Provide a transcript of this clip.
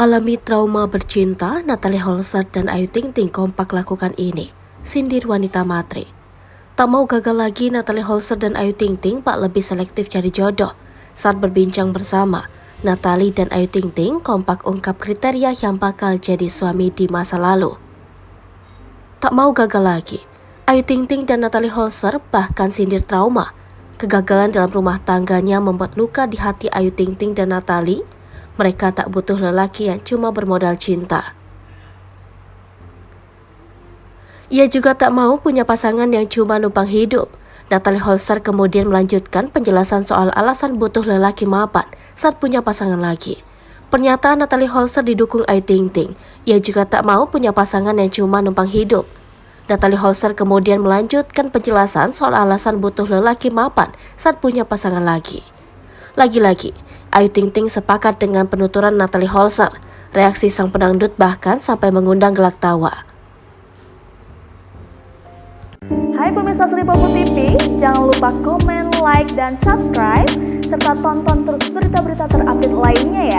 Alami trauma bercinta, Natalie Holzer dan Ayu Ting Ting kompak lakukan ini. Sindir wanita matre. Tak mau gagal lagi, Natalie Holzer dan Ayu Ting Ting tak lebih selektif cari jodoh. Saat berbincang bersama, Natalie dan Ayu Ting Ting kompak ungkap kriteria yang bakal jadi suami di masa lalu. Tak mau gagal lagi, Ayu Ting Ting dan Natalie Holzer bahkan sindir trauma. Kegagalan dalam rumah tangganya membuat luka di hati Ayu Ting Ting dan Natalie. Mereka tak butuh lelaki yang cuma bermodal cinta. Ia juga tak mau punya pasangan yang cuma numpang hidup. Natalie Holzer kemudian melanjutkan penjelasan soal alasan butuh lelaki mapan saat punya pasangan lagi. Pernyataan Natalie Holzer didukung Ayu Ting Ting. Ia juga tak mau punya pasangan yang cuma numpang hidup. Natalie Holzer kemudian melanjutkan penjelasan soal alasan butuh lelaki mapan saat punya pasangan lagi. Lagi-lagi, Ayu Ting Ting sepakat dengan penuturan Natalie Holzer. Reaksi sang pedangdut bahkan sampai mengundang gelak tawa. Hai pemirsa Sri Popo TV, jangan lupa komen, like, dan subscribe, serta tonton terus berita-berita terupdate lainnya ya.